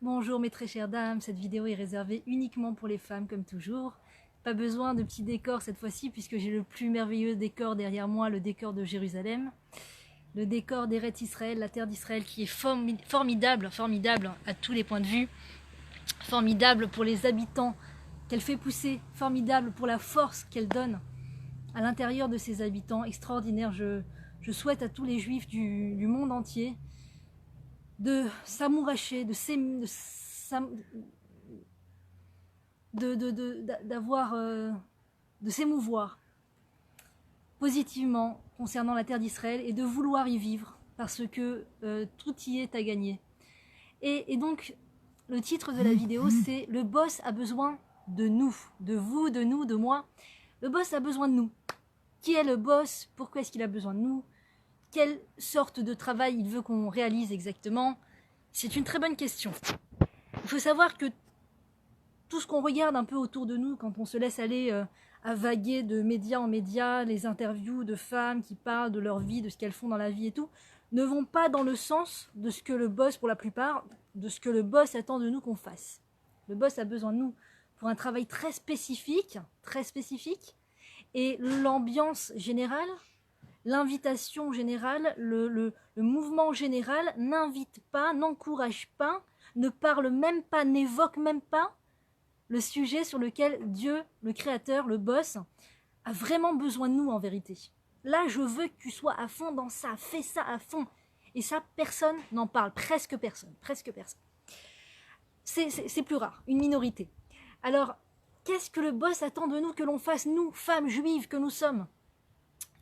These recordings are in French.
Bonjour mes très chères dames, cette vidéo est réservée uniquement pour les femmes comme toujours. Pas besoin de petits décors cette fois-ci puisque j'ai le plus merveilleux décor derrière moi, le décor de Jérusalem. Le décor d'Eretz Israël, la terre d'Israël qui est formidable à tous les points de vue. Formidable pour les habitants qu'elle fait pousser, formidable pour la force qu'elle donne à l'intérieur de ses habitants, extraordinaire. Je souhaite à tous les juifs du monde entier de s'amouracher, de s'émouvoir positivement concernant la terre d'Israël et de vouloir y vivre parce que tout y est à gagner. Et donc le titre de la vidéo c'est « Le boss a besoin de nous », de vous, de nous, de moi. Le boss a besoin de nous. Qui est le boss? Pourquoi est-ce qu'il a besoin de nous? Quelle sorte de travail il veut qu'on réalise exactement? C'est une très bonne question. Il faut savoir que tout ce qu'on regarde un peu autour de nous, quand on se laisse aller à vaguer de médias en médias, les interviews de femmes qui parlent de leur vie, de ce qu'elles font dans la vie et tout, ne vont pas dans le sens de ce que le boss, pour la plupart, de ce que le boss attend de nous qu'on fasse. Le boss a besoin de nous pour un travail très spécifique, et l'ambiance générale, l'invitation générale, le mouvement général n'invite pas, n'encourage pas, ne parle même pas, n'évoque même pas le sujet sur lequel Dieu, le Créateur, le boss, a vraiment besoin de nous en vérité. Là, je veux que tu sois à fond dans ça, fais ça à fond. Et ça, personne n'en parle, presque personne. C'est plus rare, une minorité. Alors, qu'est-ce que le boss attend de nous que l'on fasse, nous, femmes juives que nous sommes?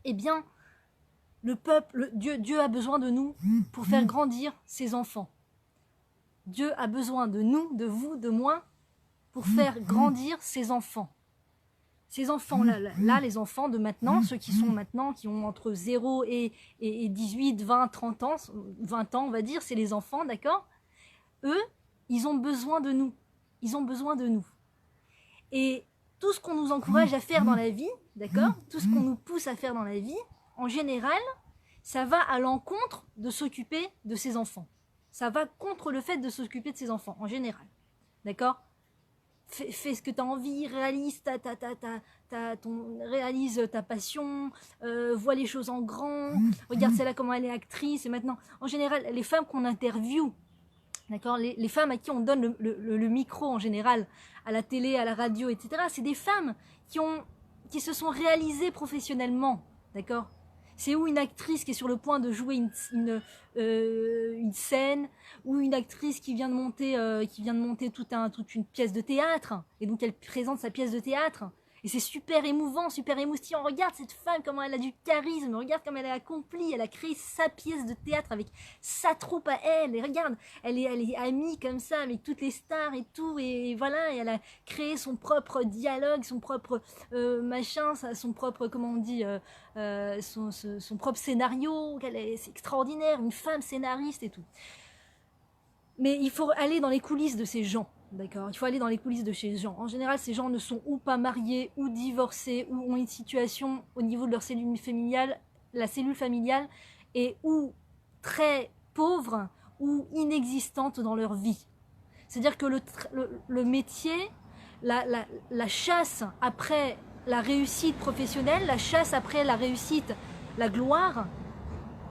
Eh bien, le peuple, Dieu a besoin de nous pour faire grandir ses enfants. Dieu a besoin de nous, de vous, de moi, pour faire grandir ses enfants. Ces enfants-là, les enfants de maintenant, ceux qui sont maintenant, qui ont entre 0 et 18, 20, 30 ans, 20 ans on va dire, c'est les enfants, d'accord? Eux, ils ont besoin de nous. Ils ont besoin de nous. Et tout ce qu'on nous encourage à faire dans la vie, d'accord? Tout ce qu'on nous pousse à faire dans la vie, en général, ça va à l'encontre de s'occuper de ses enfants. Ça va contre le fait de s'occuper de ses enfants, en général. D'accord? Fais ce que tu as envie, réalise réalise ta passion, vois les choses en grand, regarde celle-là comment elle est actrice. Et maintenant, en général, les femmes qu'on interviewe, d'accord, les femmes à qui on donne le micro en général, à la télé, à la radio, etc., c'est des femmes qui se sont réalisées professionnellement, d'accord? C'est où une actrice qui est sur le point de jouer une scène, ou une actrice qui vient de monter toute une pièce de théâtre, et donc elle présente sa pièce de théâtre. Et c'est super émouvant, super émoustillant. Regarde cette femme, comment elle a du charisme. Regarde comment elle a accompli. Elle a créé sa pièce de théâtre avec sa troupe à elle. Et regarde, elle est amie comme ça avec toutes les stars et tout. Et voilà, et elle a créé son propre dialogue, son propre machin, son propre, comment on dit, son propre scénario. C'est extraordinaire, une femme scénariste et tout. Mais il faut aller dans les coulisses de ces gens. D'accord, il faut aller dans les coulisses de ces gens. En général, ces gens ne sont ou pas mariés, ou divorcés, ou ont une situation au niveau de leur cellule familiale, la cellule familiale, et ou très pauvre, ou inexistante dans leur vie. C'est-à-dire que le métier, la chasse après la réussite professionnelle, la chasse après la réussite, la gloire,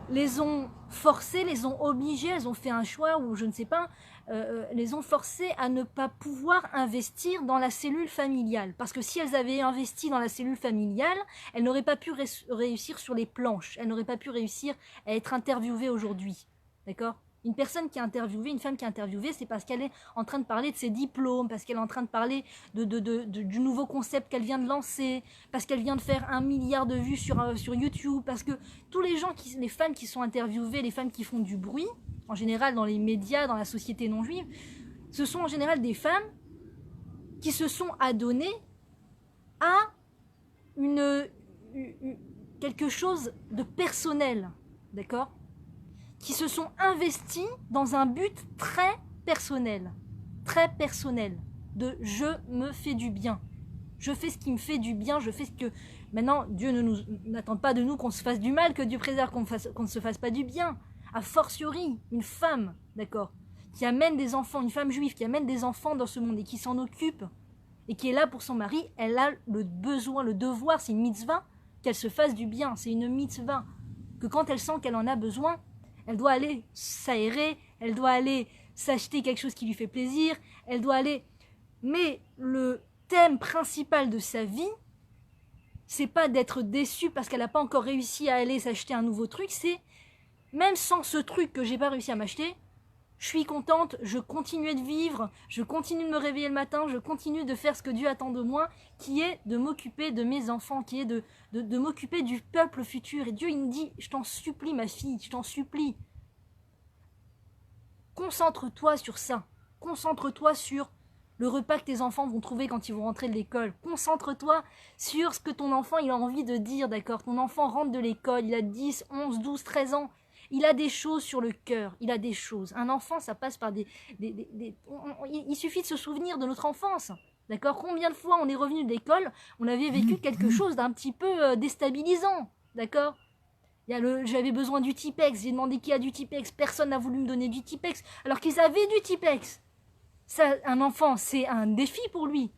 les ont forcées, les ont obligées, elles ont fait un choix, ou je ne sais pas, les ont forcées à ne pas pouvoir investir dans la cellule familiale. Parce que si elles avaient investi dans la cellule familiale, elles n'auraient pas pu réussir sur les planches. Elles n'auraient pas pu réussir à être interviewées aujourd'hui. D'accord ? Une personne qui est interviewée, une femme qui est interviewée, c'est parce qu'elle est en train de parler de ses diplômes, parce qu'elle est en train de parler du nouveau concept qu'elle vient de lancer, parce qu'elle vient de faire 1 milliard de vues sur YouTube, parce que tous les femmes qui sont interviewées, les femmes qui font du bruit, en général dans les médias, dans la société non juive, ce sont en général des femmes qui se sont adonnées à quelque chose de personnel, d'accord ? Qui se sont investis dans un but très personnel, de je me fais du bien, je fais ce qui me fait du bien, je fais ce que... Maintenant, Dieu n'attend pas de nous qu'on se fasse du mal, que Dieu préserve qu'on ne se fasse pas du bien. A fortiori, une femme, d'accord, qui amène des enfants, une femme juive qui amène des enfants dans ce monde et qui s'en occupe et qui est là pour son mari, elle a le besoin, le devoir, c'est une mitzvah, qu'elle se fasse du bien, c'est une mitzvah, que quand elle sent qu'elle en a besoin, elle doit aller s'aérer, elle doit aller s'acheter quelque chose qui lui fait plaisir, elle doit aller... Mais le thème principal de sa vie, c'est pas d'être déçue parce qu'elle n'a pas encore réussi à aller s'acheter un nouveau truc, c'est même sans ce truc que j'ai pas réussi à m'acheter, je suis contente, je continue de vivre, je continue de me réveiller le matin, je continue de faire ce que Dieu attend de moi, qui est de m'occuper de mes enfants, qui est de m'occuper du peuple futur. Et Dieu, il me dit, je t'en supplie ma fille, je t'en supplie. Concentre-toi sur ça. Concentre-toi sur le repas que tes enfants vont trouver quand ils vont rentrer de l'école. Concentre-toi sur ce que ton enfant il a envie de dire, d'accord? Ton enfant rentre de l'école, il a 10, 11, 12, 13 ans. Il a des choses sur le cœur, il a des choses. Un enfant, ça passe par il suffit de se souvenir de notre enfance, d'accord? Combien de fois on est revenu de l'école, on avait vécu quelque chose d'un petit peu déstabilisant, d'accord? J'avais besoin du Tipex, j'ai demandé qui a du Tipex, personne n'a voulu me donner du Tipex, alors qu'ils avaient du Tipex. Ça, un enfant, c'est un défi pour lui.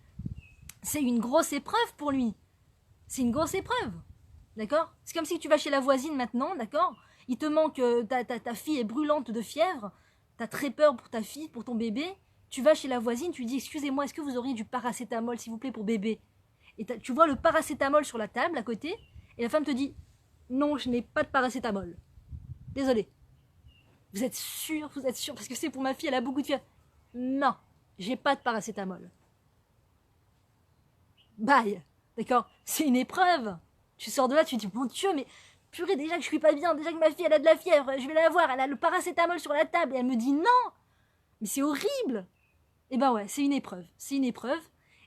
C'est une grosse épreuve pour lui. C'est une grosse épreuve, d'accord? C'est comme si tu vas chez la voisine maintenant, d'accord? Il te manque, ta fille est brûlante de fièvre, tu as très peur pour ta fille, pour ton bébé, tu vas chez la voisine, tu lui dis, excusez-moi, est-ce que vous auriez du paracétamol, s'il vous plaît, pour bébé? Et tu vois le paracétamol sur la table, à côté, et la femme te dit, non, je n'ai pas de paracétamol. Désolée. Vous êtes sûr, parce que c'est pour ma fille, elle a beaucoup de fièvre. Non, j'ai pas de paracétamol. Bye, d'accord? C'est une épreuve. Tu sors de là, tu te dis, mon Dieu, mais... Purée, déjà que je suis pas bien, déjà que ma fille elle a de la fièvre, je vais la voir, elle a le paracétamol sur la table et elle me dit non. Mais c'est horrible. Et ben ouais, c'est une épreuve.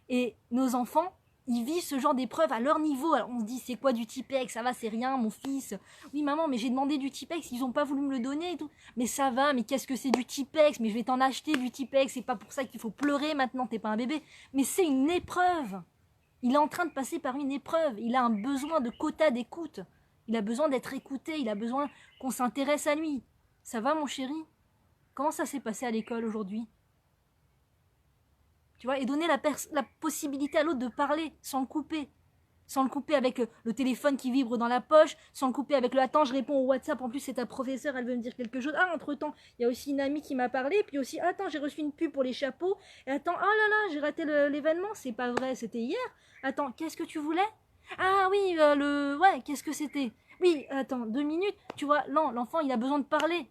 Et nos enfants, ils vivent ce genre d'épreuve à leur niveau. Alors on se dit c'est quoi du Tipex, ça va, c'est rien, mon fils. Oui maman, mais j'ai demandé du Tipex, ils ont pas voulu me le donner et tout. Mais ça va, mais qu'est-ce que c'est du Tipex? Mais je vais t'en acheter du Tipex, c'est pas pour ça qu'il faut pleurer maintenant, t'es pas un bébé. Mais c'est une épreuve. Il est en train de passer par une épreuve, il a un besoin de quota d'écoute. Il a besoin d'être écouté, il a besoin qu'on s'intéresse à lui. Ça va mon chéri? Comment ça s'est passé à l'école aujourd'hui? Tu vois, et donner la possibilité à l'autre de parler sans le couper. Sans le couper avec le téléphone qui vibre dans la poche, sans le couper avec le « attends, je réponds au WhatsApp, en plus c'est ta professeure, elle veut me dire quelque chose. Ah, entre-temps, il y a aussi une amie qui m'a parlé, puis aussi, attends, j'ai reçu une pub pour les chapeaux, et attends, oh là là, j'ai raté l'événement, c'est pas vrai, c'était hier. Attends, qu'est-ce que tu voulais? Ah oui, ouais, qu'est-ce que c'était? Oui, attends, 2 minutes, tu vois, non, l'enfant, il a besoin de parler.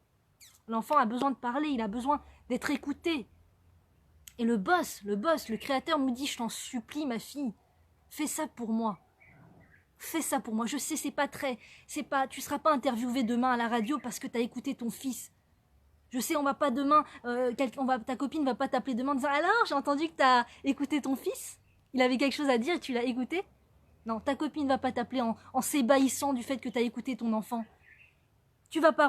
L'enfant a besoin de parler, il a besoin d'être écouté. Et le boss, le créateur me dit, je t'en supplie, ma fille, fais ça pour moi. Fais ça pour moi. Je sais, tu seras pas interviewé demain à la radio parce que tu as écouté ton fils. Je sais, on va pas demain, ta copine va pas t'appeler demain en disant, alors, j'ai entendu que tu as écouté ton fils. Il avait quelque chose à dire et tu l'as écouté. Non, ta copine va pas t'appeler en s'ébahissant du fait que tu as écouté ton enfant. Tu vas pas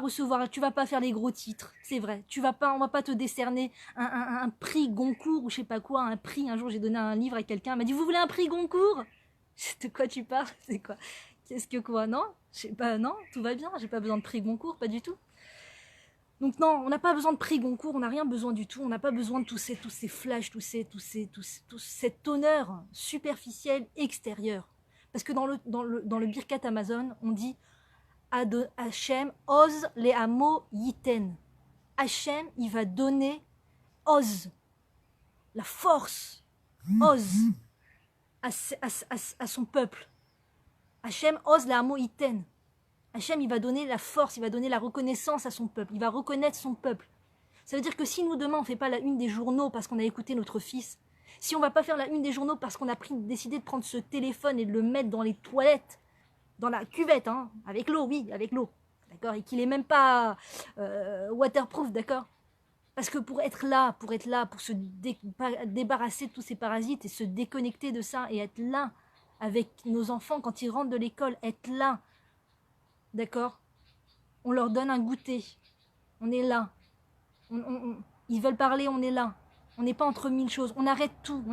faire les gros titres, c'est vrai. On va pas te décerner un prix Goncourt ou je sais pas quoi, un prix. Un jour, j'ai donné un livre à quelqu'un, elle m'a dit, vous voulez un prix Goncourt? De quoi tu parles? C'est quoi? Qu'est-ce que quoi? Non? Je sais pas, non, tout va bien, j'ai pas besoin de prix Goncourt, pas du tout. Donc non, on n'a pas besoin de prix Goncourt, on n'a rien besoin du tout, on n'a pas besoin de tous ces flashs, tout cet honneur superficiel extérieur. Parce que dans le Birkat Amazon, on dit Hachem Oz le amo yiten. Hachem, il va donner Oz, la force, Oz, à son peuple. Hachem Oz le amo yiten. Hachem, il va donner la force, il va donner la reconnaissance à son peuple, il va reconnaître son peuple. Ça veut dire que si nous, demain, on ne fait pas la une des journaux parce qu'on a écouté notre fils, si on ne va pas faire la une des journaux parce qu'on a décidé de prendre ce téléphone et de le mettre dans les toilettes, dans la cuvette, hein, avec l'eau, oui, avec l'eau, d'accord, et qu'il n'est même pas waterproof, d'accord, parce que pour être là, pour se débarrasser de tous ces parasites et se déconnecter de ça et être là avec nos enfants quand ils rentrent de l'école, être là, d'accord, on leur donne un goûter, on est là, ils veulent parler, on est là. On n'est pas entre mille choses. On arrête tout.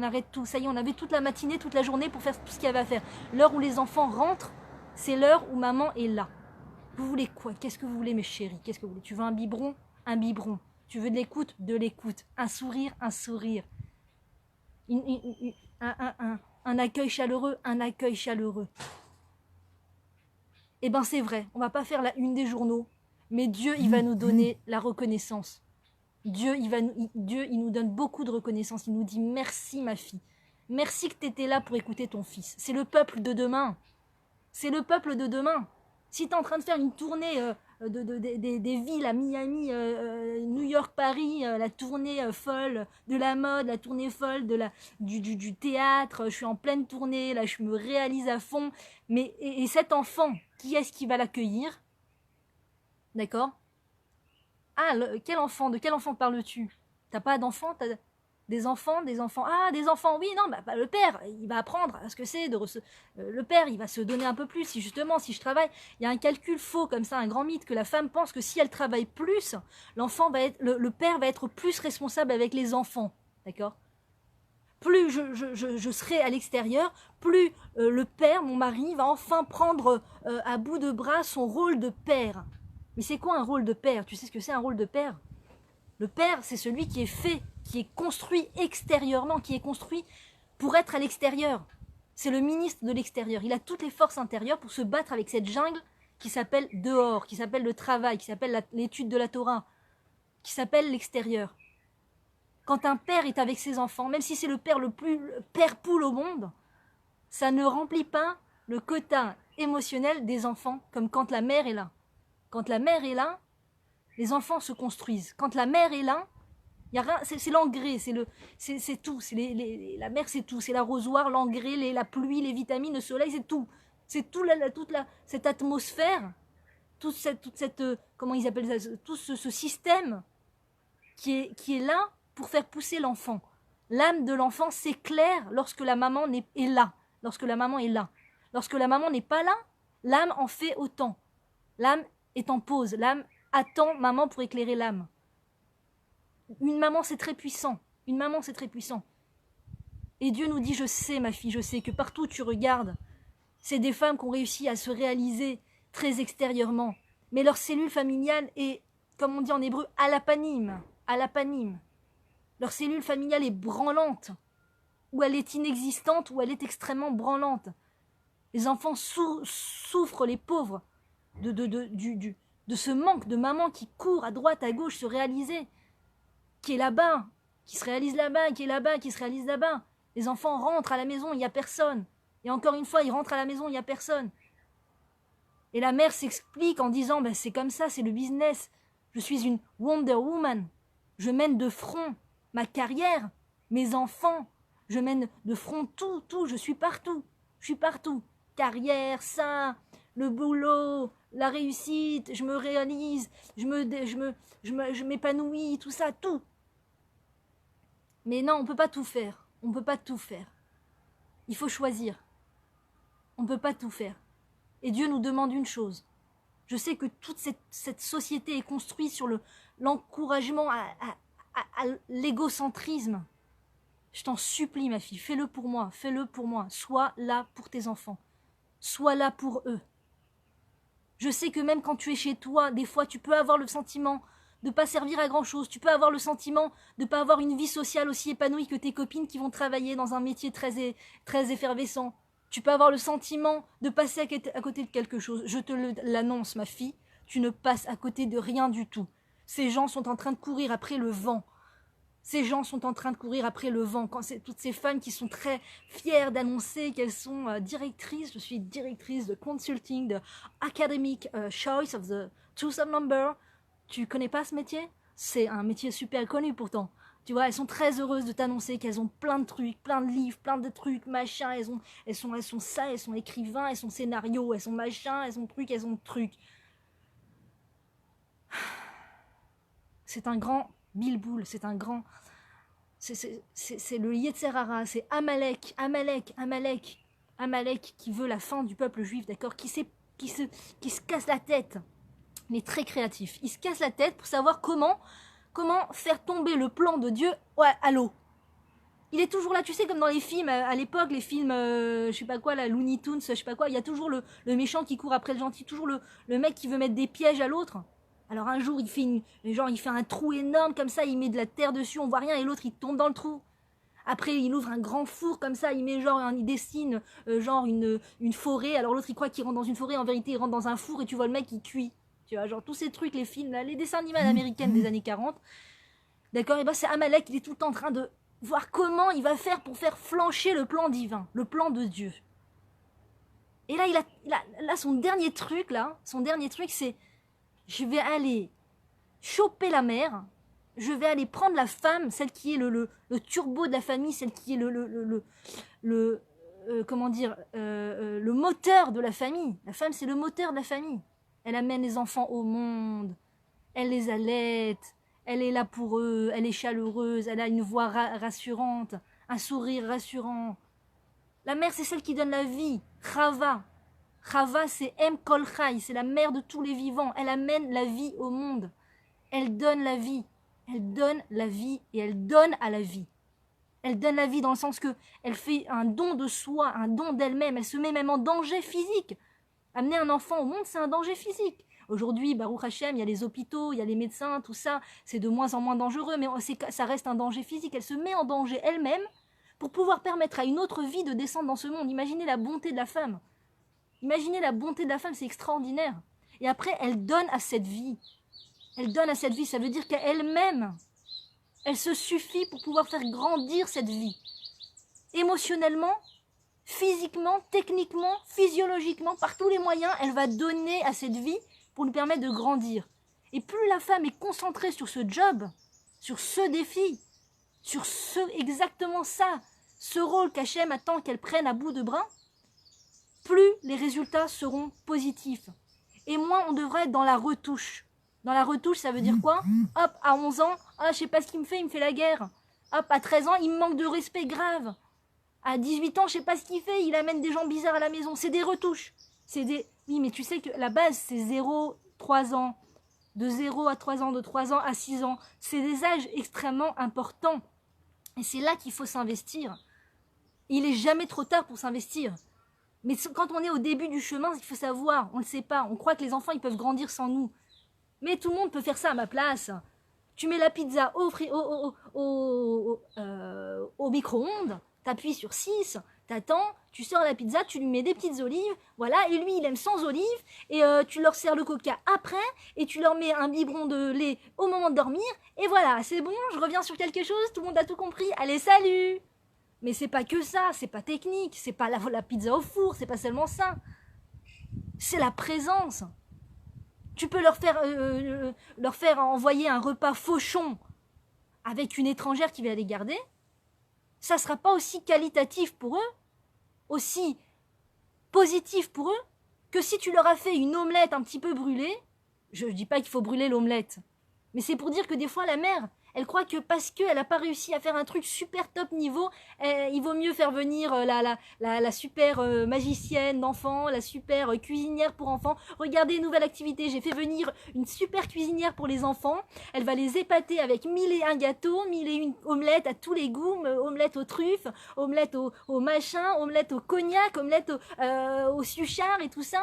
Ça y est, on avait toute la matinée, toute la journée pour faire tout ce qu'il y avait à faire. L'heure où les enfants rentrent, c'est l'heure où maman est là. Vous voulez quoi? Qu'est-ce que vous voulez, mes chéris? Qu'est-ce que vous voulez? Tu veux un biberon? Un biberon. Tu veux de l'écoute. Un sourire, un sourire. Un accueil chaleureux, un accueil chaleureux. Eh ben c'est vrai, on va pas faire la une des journaux, mais Dieu, il va nous donner la reconnaissance. Dieu, il nous donne beaucoup de reconnaissance. Il nous dit merci ma fille. Merci que tu étais là pour écouter ton fils. C'est le peuple de demain. C'est le peuple de demain. Si tu es en train de faire une tournée des villes à Miami, New York, Paris, la tournée folle de la mode, la tournée folle du théâtre, je suis en pleine tournée, là je me réalise à fond. Mais, et cet enfant, qui est-ce qui va l'accueillir? D'accord? Ah, quel enfant? De quel enfant parles-tu? T'as pas d'enfant? T'as des enfants? Ah, des enfants, oui, non, bah, le père, il va apprendre à ce que c'est le père, il va se donner un peu plus. Si justement, si je travaille, il y a un calcul faux comme ça, un grand mythe, que la femme pense que si elle travaille plus, le père va être plus responsable avec les enfants. D'accord? Plus je serai à l'extérieur, plus le père, mon mari, va enfin prendre à bout de bras son rôle de père. Mais c'est quoi un rôle de père? Tu sais ce que c'est un rôle de père? Le père, c'est celui qui est fait, qui est construit extérieurement, qui est construit pour être à l'extérieur. C'est le ministre de l'extérieur. Il a toutes les forces intérieures pour se battre avec cette jungle qui s'appelle dehors, qui s'appelle le travail, qui s'appelle l'étude de la Torah, qui s'appelle l'extérieur. Quand un père est avec ses enfants, même si c'est le père le plus père poule au monde, ça ne remplit pas le quota émotionnel des enfants comme quand la mère est là. Quand la mère est là, les enfants se construisent. Quand la mère est là, y a rien, c'est l'engrais, c'est tout. La mer, c'est tout. C'est l'arrosoir, l'engrais, la pluie, les vitamines, le soleil, c'est tout. C'est tout cette atmosphère, toute cette comment ils appellent ça, tout ce système qui est là pour faire pousser l'enfant. L'âme de l'enfant s'éclaire lorsque la maman est là. Lorsque la maman est là. Lorsque la maman n'est pas là, l'âme en fait autant. L'âme est en pause. L'âme attend maman pour éclairer l'âme. Une maman, c'est très puissant. Une maman, c'est très puissant. Et Dieu nous dit, je sais, ma fille, je sais que partout où tu regardes, c'est des femmes qui ont réussi à se réaliser très extérieurement. Mais leur cellule familiale est, comme on dit en hébreu, alapanim. Alapanim. Leur cellule familiale est branlante. Ou elle est inexistante, ou elle est extrêmement branlante. Les enfants souffrent, les pauvres, de ce manque de maman qui court à droite, à gauche, se réaliser, qui est là-bas, qui se réalise là-bas, qui est là-bas, qui se réalise là-bas. Les enfants rentrent à la maison, il n'y a personne. Et encore une fois, ils rentrent à la maison, il n'y a personne. Et la mère s'explique en disant, ben, c'est comme ça, c'est le business. Je suis une Wonder Woman. Je mène de front ma carrière, mes enfants. Je mène de front tout. Je suis partout. Je suis partout. Carrière, ça, le boulot, la réussite, je me réalise, je m'épanouis, tout ça, tout. Mais non, on ne peut pas tout faire. On ne peut pas tout faire. Il faut choisir. On ne peut pas tout faire. Et Dieu nous demande une chose. Je sais que toute cette société est construite sur l'encouragement à l'égocentrisme. Je t'en supplie, ma fille, fais-le pour moi, fais-le pour moi. Sois là pour tes enfants. Sois là pour eux. Je sais que même quand tu es chez toi, des fois, tu peux avoir le sentiment de ne pas servir à grand-chose. Tu peux avoir le sentiment de ne pas avoir une vie sociale aussi épanouie que tes copines qui vont travailler dans un métier très effervescent. Tu peux avoir le sentiment de passer à côté de quelque chose. Je te l'annonce, ma fille, tu ne passes à côté de rien du tout. Ces gens sont en train de courir après le vent. Ces gens sont en train de courir après le vent. Quand c'est toutes ces femmes qui sont très fières d'annoncer qu'elles sont directrices. Je suis directrice de consulting, de academic choice of the chosen number. Tu connais pas ce métier? C'est un métier super connu pourtant. Tu vois, elles sont très heureuses de t'annoncer qu'elles ont plein de trucs, plein de livres, plein de trucs, machin. Elles sont ça, elles sont écrivains, elles sont scénarios, elles sont machin, elles sont trucs, elles ont trucs. C'est un grand bilboul, c'est un grand... C'est le Yetzerara, c'est Amalek qui veut la fin du peuple juif, d'accord, qui se casse la tête. Il est très créatif. Il se casse la tête pour savoir comment faire tomber le plan de Dieu à l'eau. Il est toujours là, tu sais, comme dans les films, à l'époque, les films, je sais pas quoi, la Looney Tunes, je sais pas quoi, il y a toujours le méchant qui court après le gentil, toujours le mec qui veut mettre des pièges à l'autre. Alors un jour, il fait un trou énorme comme ça, il met de la terre dessus, on voit rien, et l'autre, il tombe dans le trou. Après, il ouvre un grand four comme ça, il dessine une forêt. Alors l'autre, il croit qu'il rentre dans une forêt, en vérité, il rentre dans un four et tu vois le mec qui cuit. Tu vois, genre tous ces trucs, les films, là, les dessins animés américains des années 40. D'accord. Et ben c'est Amalek, il est tout le temps en train de voir comment il va faire pour faire flancher le plan divin, le plan de Dieu. Et là, là son dernier truc, c'est je vais aller choper la mère, je vais aller prendre la femme, celle qui est le turbo de la famille, celle qui est le moteur de la famille. La femme, c'est le moteur de la famille. Elle amène les enfants au monde, elle les allaite, elle est là pour eux, elle est chaleureuse, elle a une voix rassurante, un sourire rassurant. La mère, c'est celle qui donne la vie, Chava. Chava, c'est Em Kol Chai, c'est la mère de tous les vivants. Elle amène la vie au monde. Elle donne la vie. Elle donne la vie et elle donne à la vie. Elle donne la vie dans le sens que elle fait un don de soi, un don d'elle-même. Elle se met même en danger physique. Amener un enfant au monde, c'est un danger physique. Aujourd'hui, Baruch Hashem, il y a les hôpitaux, il y a les médecins, tout ça. C'est de moins en moins dangereux, mais ça reste un danger physique. Elle se met en danger elle-même pour pouvoir permettre à une autre vie de descendre dans ce monde. Imaginez la bonté de la femme. Imaginez la bonté de la femme, c'est extraordinaire. Et après, elle donne à cette vie. Elle donne à cette vie, ça veut dire qu'elle-même, elle se suffit pour pouvoir faire grandir cette vie. Émotionnellement, physiquement, techniquement, physiologiquement, par tous les moyens, elle va donner à cette vie pour lui permettre de grandir. Et plus la femme est concentrée sur ce job, sur ce défi, sur exactement ça, ce rôle qu'Hachem attend qu'elle prenne à bout de bras, plus les résultats seront positifs. Et moins on devrait être dans la retouche. Dans la retouche, ça veut dire quoi? Hop, à 11 ans, je sais pas ce qu'il me fait, il me fait la guerre. Hop, à 13 ans, il me manque de respect grave. À 18 ans, je sais pas ce qu'il fait, il amène des gens bizarres à la maison. C'est des retouches. Oui, mais tu sais que la base, c'est 0, 3 ans. De 0 à 3 ans, de 3 ans à 6 ans. C'est des âges extrêmement importants. Et c'est là qu'il faut s'investir. Il est jamais trop tard pour s'investir. Mais quand on est au début du chemin, il faut savoir, on ne le sait pas. On croit que les enfants, ils peuvent grandir sans nous. Mais tout le monde peut faire ça à ma place. Tu mets la pizza au micro-ondes, t'appuies sur 6, t'attends, tu sors la pizza, tu lui mets des petites olives, voilà, et lui, il aime sans olives, et tu leur sers le coca après, et tu leur mets un biberon de lait au moment de dormir, et voilà, c'est bon, je reviens sur quelque chose, tout le monde a tout compris, allez, salut! Mais c'est pas que ça, c'est pas technique, c'est pas la pizza au four, c'est pas seulement ça. C'est la présence. Tu peux leur faire envoyer un repas fauchon avec une étrangère qui va les garder. Ça sera pas aussi qualitatif pour eux, aussi positif pour eux, que si tu leur as fait une omelette un petit peu brûlée. Je dis pas qu'il faut brûler l'omelette, mais c'est pour dire que des fois la mère, elle croit que parce qu'elle n'a pas réussi à faire un truc super top niveau, il vaut mieux faire venir la super magicienne d'enfants, la super cuisinière pour enfants. Regardez, nouvelle activité, j'ai fait venir une super cuisinière pour les enfants. Elle va les épater avec 1001 gâteaux, 1001 omelettes à tous les goûts, omelette aux truffes, omelette au machin, omelette au cognac, omelette au suchard et tout ça.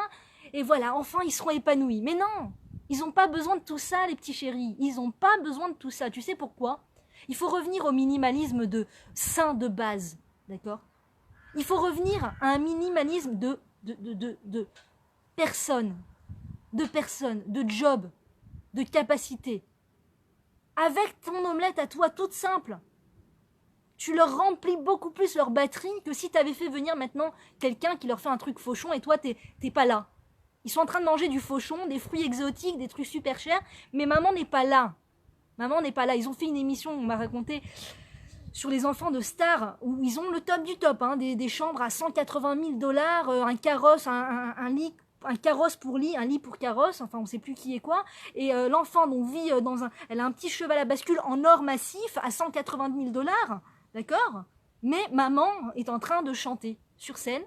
Et voilà, enfin, ils seront épanouis. Mais non! Ils n'ont pas besoin de tout ça, les petits chéris. Ils n'ont pas besoin de tout ça. Tu sais pourquoi? Il faut revenir au minimalisme de sain de base. D'accord? Il faut revenir à un minimalisme de personnes. De personnes, de job, de capacité. Avec ton omelette à toi, toute simple, tu leur remplis beaucoup plus leur batterie que si tu avais fait venir maintenant quelqu'un qui leur fait un truc fauchon et toi, t'es pas là. Ils sont en train de manger du fauchon, des fruits exotiques, des trucs super chers, mais maman n'est pas là. Maman n'est pas là. Ils ont fait une émission, on m'a raconté, sur les enfants de stars, où ils ont le top du top, hein, des chambres à 180 000 $, un carrosse, un lit, un carrosse pour lit, un lit pour carrosse, enfin on sait plus qui est quoi, et l'enfant donc vit elle a un petit cheval à bascule en or massif à 180 000 $, d'accord? Mais maman est en train de chanter sur scène,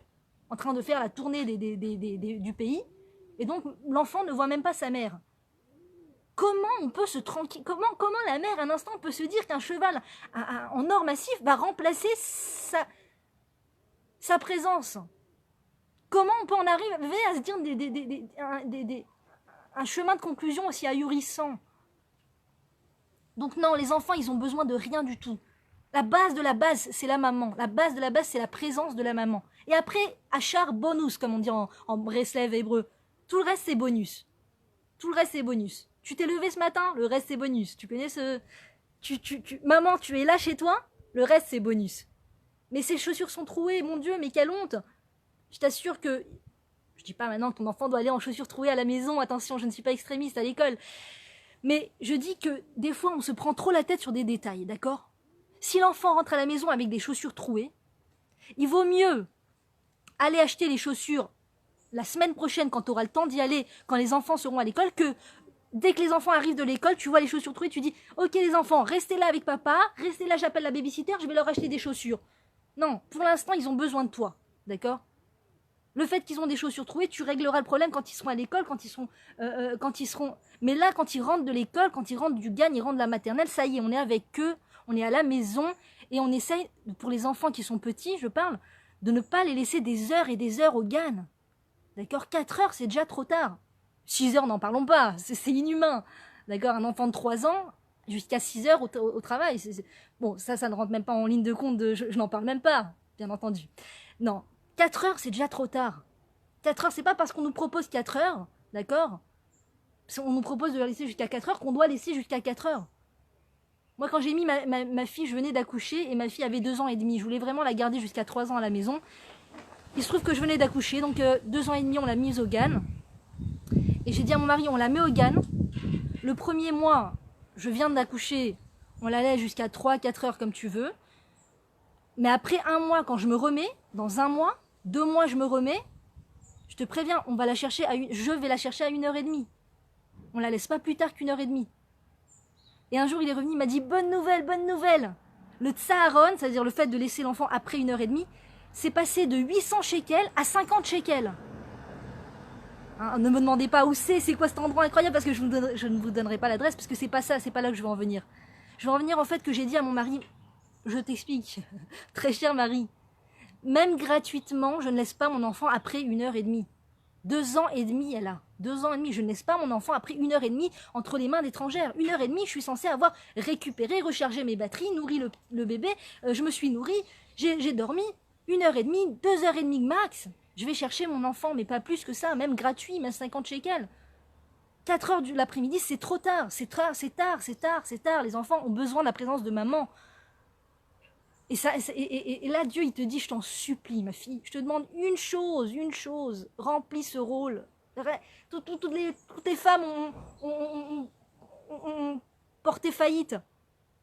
en train de faire la tournée du pays. Et donc, l'enfant ne voit même pas sa mère. Comment on peut se tranquille... Comment la mère, un instant, peut se dire qu'un cheval en or massif va remplacer sa présence? Comment on peut en arriver à se dire un chemin de conclusion aussi ahurissant. Donc non, les enfants, ils ont besoin de rien du tout. La base de la base, c'est la maman. La base de la base, c'est la présence de la maman. Et après, achar bonus, comme on dit en Breslev hébreu. Tout le reste, c'est bonus. Tout le reste, c'est bonus. Tu t'es levé ce matin, le reste, c'est bonus. Tu connais ce... Maman, tu es là chez toi, le reste, c'est bonus. Mais ces chaussures sont trouées, mon Dieu, mais quelle honte. Je t'assure que... Je dis pas maintenant que ton enfant doit aller en chaussures trouées à la maison. Attention, je ne suis pas extrémiste à l'école. Mais je dis que des fois, on se prend trop la tête sur des détails, d'accord ? Si l'enfant rentre à la maison avec des chaussures trouées, il vaut mieux aller acheter les chaussures la semaine prochaine quand tu auras le temps d'y aller, quand les enfants seront à l'école, que dès que les enfants arrivent de l'école, tu vois les chaussures trouées, tu dis « Ok les enfants, restez là avec papa, restez là, j'appelle la babysitter, je vais leur acheter des chaussures. » Non, pour l'instant, ils ont besoin de toi, d'accord ? Le fait qu'ils ont des chaussures trouées, tu régleras le problème quand ils seront à l'école, quand ils seront... Mais là, quand ils rentrent de l'école, quand ils rentrent du GAN, ils rentrent de la maternelle, ça y est, on est avec eux, on est à la maison, et on essaye, pour les enfants qui sont petits, je parle, de ne pas les laisser des heures et des heures au GAN. D'accord ? 4 heures, c'est déjà trop tard. 6 heures, n'en parlons pas, c'est inhumain. D'accord ? Un enfant de 3 ans, jusqu'à 6 heures au travail. Bon, ça ne rentre même pas en ligne de compte, je n'en parle même pas, bien entendu. Non. 4 heures, c'est déjà trop tard. 4 heures, c'est pas parce qu'on nous propose 4 heures, d'accord ? On nous propose de la laisser jusqu'à 4 heures qu'on doit laisser jusqu'à 4 heures. Moi, quand j'ai mis ma fille, je venais d'accoucher et ma fille avait 2 ans et demi. Je voulais vraiment la garder jusqu'à 3 ans à la maison. Il se trouve que je venais d'accoucher, donc 2 ans et demi, on l'a mise au GAN. Et j'ai dit à mon mari, on la met au GAN. Le premier mois, je viens d'accoucher, on la laisse jusqu'à 3-4 heures comme tu veux. Mais après 1 mois, quand je me remets, dans 1 mois, 2 mois, je me remets, je te préviens, je vais la chercher à 1h30. On la laisse pas plus tard qu'1h30. Et un jour, il est revenu, il m'a dit, bonne nouvelle, bonne nouvelle. Le tsaharon, c'est-à-dire le fait de laisser l'enfant après 1h30, c'est passé de 800 shekels à 50 shekels. Hein, ne me demandez pas où c'est quoi cet endroit incroyable, parce que je ne vous donnerai pas l'adresse, parce que c'est pas ça, c'est pas là que je veux en venir. Je veux en venir en fait que j'ai dit à mon mari, je t'explique, très cher mari, même gratuitement, je ne laisse pas mon enfant après 1h30. 2 ans et demi, elle a. 2 ans et demi, je ne laisse pas mon enfant après 1h30 entre les mains d'étrangères. 1h30, je suis censée avoir récupéré, rechargé mes batteries, nourri le bébé, je me suis nourrie, j'ai dormi. 1h30, 2h30 max. Je vais chercher mon enfant, mais pas plus que ça, même gratuit, même 50 shekels. 4 heures de l'après-midi, c'est trop tard, c'est tard. Les enfants ont besoin de la présence de maman. Et là, Dieu, il te dit, je t'en supplie, ma fille, je te demande une chose, remplis ce rôle. Toutes les femmes ont porté faillite.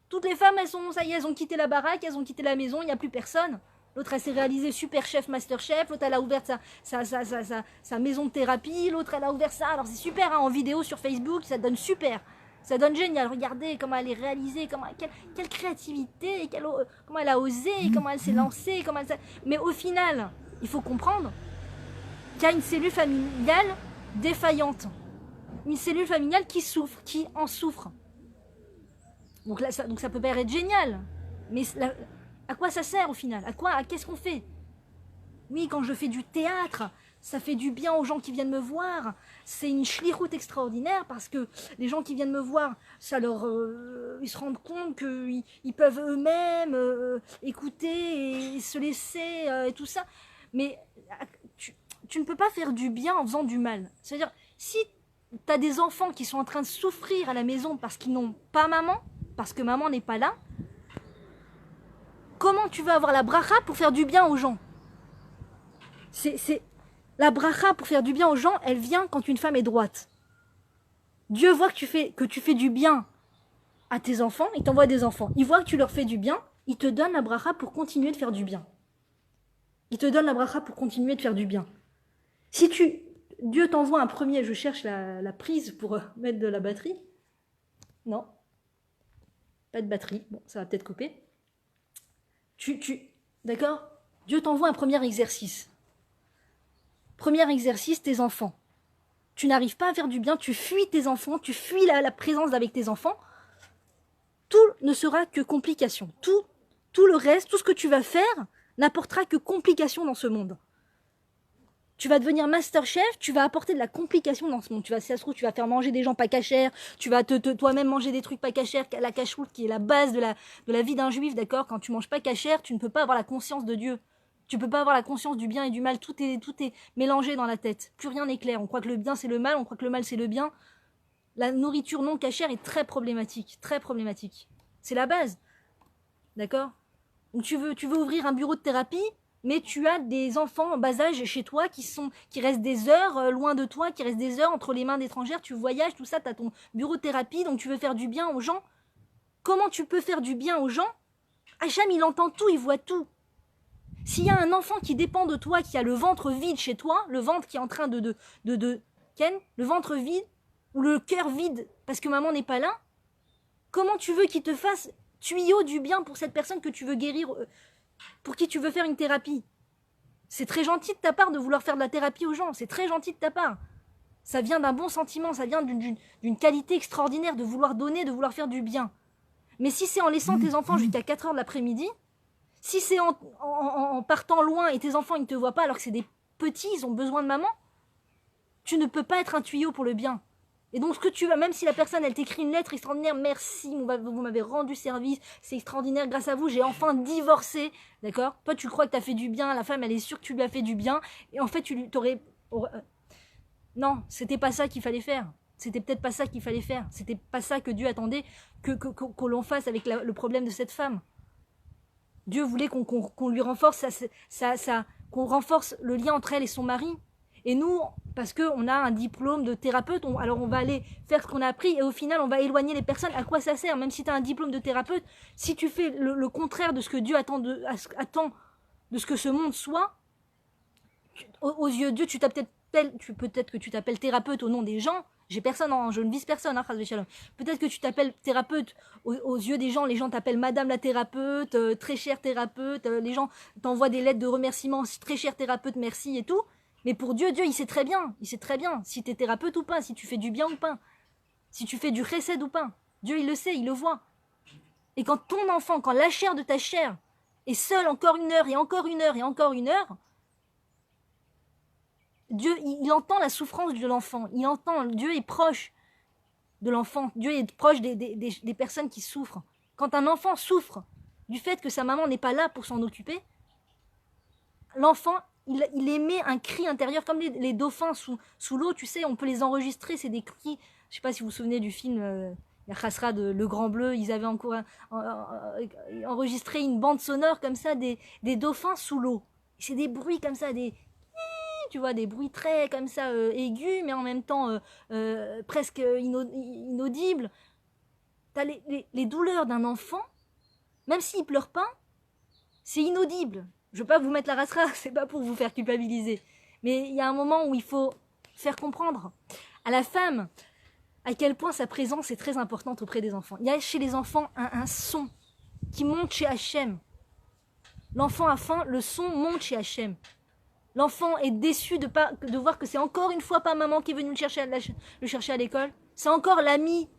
Toutes les femmes, ça y est, elles ont quitté la baraque, elles ont quitté la maison, il n'y a plus personne. L'autre, elle s'est réalisée super chef, master chef. L'autre, elle a ouvert sa maison de thérapie. L'autre, elle a ouvert ça. Alors, c'est super, hein, en vidéo sur Facebook, ça donne super. Ça donne génial. Regardez comment elle est réalisée, quelle créativité, comment elle a osé, comment elle s'est lancée. Mais au final, il faut comprendre qu'il y a une cellule familiale défaillante. Une cellule familiale qui souffre, qui en souffre. Donc ça peut paraître génial. Mais à quoi ça sert au final ? Qu'est-ce qu'on fait ? Oui, quand je fais du théâtre, ça fait du bien aux gens qui viennent me voir. C'est une shlichut extraordinaire parce que les gens qui viennent me voir, ils se rendent compte qu'ils peuvent eux-mêmes écouter et se laisser et tout ça. Mais tu ne peux pas faire du bien en faisant du mal. C'est-à-dire, si tu as des enfants qui sont en train de souffrir à la maison parce qu'ils n'ont pas maman, parce que maman n'est pas là, comment tu veux avoir la bracha pour faire du bien aux gens ? La bracha pour faire du bien aux gens, elle vient quand une femme est droite. Dieu voit que tu fais du bien à tes enfants, il t'envoie des enfants. Il voit que tu leur fais du bien, il te donne la bracha pour continuer de faire du bien. Il te donne la bracha pour continuer de faire du bien. Si Dieu t'envoie un premier, je cherche la prise pour mettre de la batterie. Non. Pas de batterie. Bon, ça va peut-être couper. D'accord ? Dieu t'envoie un premier exercice. Premier exercice, tes enfants. Tu n'arrives pas à faire du bien, tu fuis tes enfants, tu fuis la présence avec tes enfants. Tout ne sera que complication. Tout le reste, tout ce que tu vas faire, n'apportera que complication dans ce monde. Tu vas devenir master chef, tu vas apporter de la complication dans ce monde. Si ça se trouve, tu vas faire manger des gens pas cachers, tu vas toi-même manger des trucs pas cachers, la cacheroute qui est la base de la vie d'un juif, d'accord? Quand tu manges pas cachère, tu ne peux pas avoir la conscience de Dieu. Tu peux pas avoir la conscience du bien et du mal. Tout est mélangé dans la tête. Plus rien n'est clair. On croit que le bien c'est le mal, on croit que le mal c'est le bien. La nourriture non cachère est très problématique. Très problématique. C'est la base. D'accord? Donc tu veux ouvrir un bureau de thérapie, mais tu as des enfants en bas âge chez toi qui restent des heures loin de toi, qui restent des heures entre les mains d'étrangères, tu voyages, tout ça, tu as ton bureau de thérapie, donc tu veux faire du bien aux gens. Comment tu peux faire du bien aux gens? Hacham, il entend tout, il voit tout. S'il y a un enfant qui dépend de toi, qui a le ventre vide chez toi, le ventre qui est en train Ken, le ventre vide, ou le cœur vide, parce que maman n'est pas là, comment tu veux qu'il te fasse tuyau du bien pour cette personne que tu veux guérir, pour qui tu veux faire une thérapie? C'est très gentil de ta part de vouloir faire de la thérapie aux gens, c'est très gentil de ta part. Ça vient d'un bon sentiment, ça vient d'une qualité extraordinaire de vouloir donner, de vouloir faire du bien. Mais si c'est en laissant tes enfants jusqu'à 4 heures de l'après-midi, si c'est en partant loin et tes enfants ils ne te voient pas alors que c'est des petits, ils ont besoin de maman, tu ne peux pas être un tuyau pour le bien. Et donc, ce que tu vas, même si la personne, elle t'écrit une lettre extraordinaire, merci, vous m'avez rendu service, c'est extraordinaire, grâce à vous, j'ai enfin divorcé, d'accord? Toi, tu crois que tu as fait du bien, la femme, elle est sûre que tu lui as fait du bien, et en fait, non, c'était pas ça qu'il fallait faire. C'était peut-être pas ça qu'il fallait faire. C'était pas ça que Dieu attendait que l'on fasse avec le problème de cette femme. Dieu voulait qu'on lui renforce qu'on renforce le lien entre elle et son mari. Et nous, parce qu'on a un diplôme de thérapeute, alors on va aller faire ce qu'on a appris et au final, on va éloigner les personnes. À quoi ça sert? Même si tu as un diplôme de thérapeute, si tu fais le contraire de ce que Dieu attend de ce que ce monde soit, aux yeux de Dieu, peut-être que tu t'appelles thérapeute au nom des gens. Je ne vise personne, hein, peut-être que tu t'appelles thérapeute aux yeux des gens, les gens t'appellent madame la thérapeute, très chère thérapeute, les gens t'envoient des lettres de remerciement, très chère thérapeute, merci et tout. Mais pour Dieu, il sait très bien si tu es thérapeute ou pas, si tu fais du bien ou pas, si tu fais du chesed ou pas. Dieu, il le sait, il le voit. Et quand ton enfant, quand la chair de ta chair est seule encore 1 heure et encore 1 heure et encore 1 heure, Dieu, il entend la souffrance de l'enfant. Dieu est proche de l'enfant. Dieu est proche des personnes qui souffrent. Quand un enfant souffre du fait que sa maman n'est pas là pour s'en occuper, l'enfant, il émet un cri intérieur, comme les dauphins sous l'eau, tu sais, on peut les enregistrer, c'est des cris. Je sais pas si vous vous souvenez du film La Khasra de Le Grand Bleu, ils avaient encore enregistré une bande sonore comme ça, des dauphins sous l'eau. C'est des bruits comme ça, tu vois, des bruits très comme ça aigus, mais en même temps presque inaudibles. T'as les douleurs d'un enfant, même s'il pleure pas, c'est inaudible. Je veux pas vous mettre la rasera, c'est pas pour vous faire culpabiliser. Mais il y a un moment où il faut faire comprendre à la femme à quel point sa présence est très importante auprès des enfants. Il y a chez les enfants un son qui monte chez Hachem. L'enfant a faim, le son monte chez Hachem. L'enfant est déçu de voir que c'est encore une fois pas maman qui est venue le chercher à l'école. C'est encore l'ami,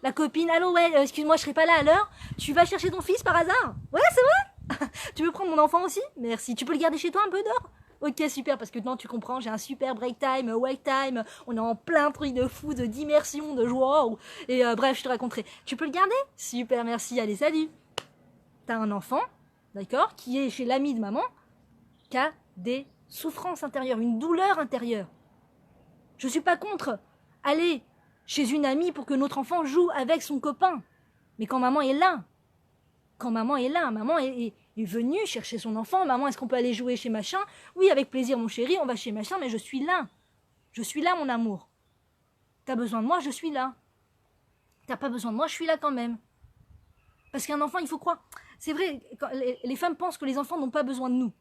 la copine. Allô, ouais, excuse-moi, je serai pas là à l'heure. Tu vas chercher ton fils par hasard? Ouais, c'est vrai. Tu veux prendre mon enfant aussi? Merci. Tu peux le garder chez toi un peu d'heure? Ok, super, parce que non, tu comprends, j'ai un super break time, wake time, on est en plein truc de fou, d'immersion, de joie, et bref, je te raconterai. Tu peux le garder? Super, merci, allez, salut. T'as un enfant, d'accord, qui est chez l'ami de maman, qui a des souffrances intérieures, une douleur intérieure. Je suis pas contre aller chez une amie pour que notre enfant joue avec son copain, mais quand maman est là, maman est venue chercher son enfant, maman, est-ce qu'on peut aller jouer chez machin? Oui, avec plaisir, mon chéri, on va chez machin, mais je suis là, mon amour. T'as besoin de moi, je suis là. T'as pas besoin de moi, je suis là quand même. Parce qu'un enfant, il faut croire. C'est vrai, les femmes pensent que les enfants n'ont pas besoin de nous.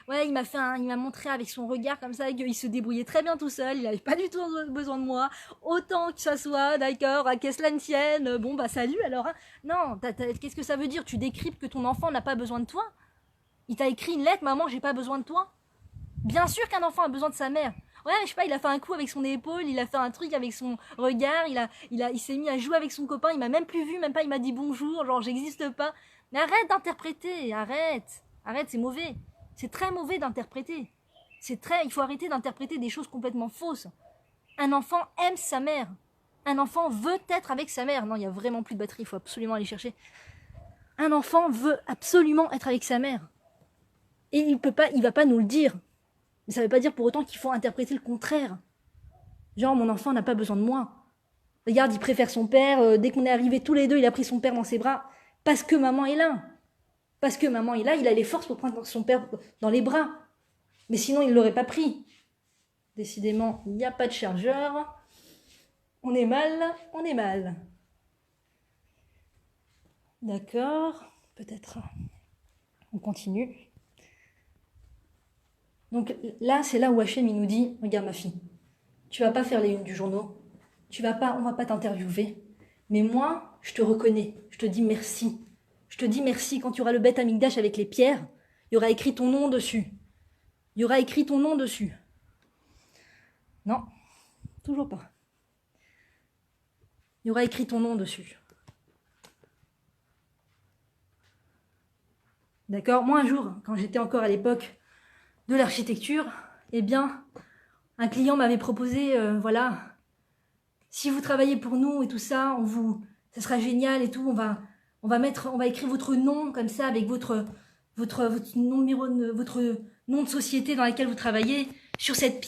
Ouais, il m'a montré avec son regard comme ça qu'il se débrouillait très bien tout seul, il n'avait pas du tout besoin de moi, autant que ça soit, d'accord, qu'à cela ne tienne, bon bah salut alors, hein. Non, qu'est-ce que ça veut dire? Tu décryptes que ton enfant n'a pas besoin de toi? Il t'a écrit une lettre, maman, j'ai pas besoin de toi? Bien sûr qu'un enfant a besoin de sa mère. Ouais, je sais pas, il a fait un coup avec son épaule, il a fait un truc avec son regard, il s'est mis à jouer avec son copain, il m'a même plus vu, même pas il m'a dit bonjour, genre j'existe pas. Mais arrête d'interpréter, arrête, c'est mauvais. C'est très mauvais d'interpréter. Il faut arrêter d'interpréter des choses complètement fausses. Un enfant aime sa mère. Un enfant veut être avec sa mère. Non, il n'y a vraiment plus de batterie, il faut absolument aller chercher. Un enfant veut absolument être avec sa mère. Et il va pas nous le dire. Mais ça ne veut pas dire pour autant qu'il faut interpréter le contraire. Genre, mon enfant n'a pas besoin de moi. Regarde, il préfère son père. Dès qu'on est arrivés tous les deux, il a pris son père dans ses bras. Parce que maman est là. Parce que maman est là, il a les forces pour prendre son père dans les bras. Mais sinon, il ne l'aurait pas pris. Décidément, il n'y a pas de chargeur. On est mal, on est mal. D'accord, peut-être. On continue. Donc là, c'est là où Hachem il nous dit, regarde ma fille, tu vas pas faire les unes du journal, on va pas t'interviewer, mais moi, je te reconnais, je te dis merci. Je te dis merci quand tu auras le Beth Amikdash avec les pierres, il y aura écrit ton nom dessus. Il y aura écrit ton nom dessus. Non, toujours pas. Il y aura écrit ton nom dessus. D'accord? Moi, un jour, quand j'étais encore à l'époque de l'architecture, eh bien, un client m'avait proposé, voilà, si vous travaillez pour nous et tout ça, ça sera génial et tout, on va écrire votre nom comme ça avec votre nom de société dans laquelle vous travaillez sur cette pierre.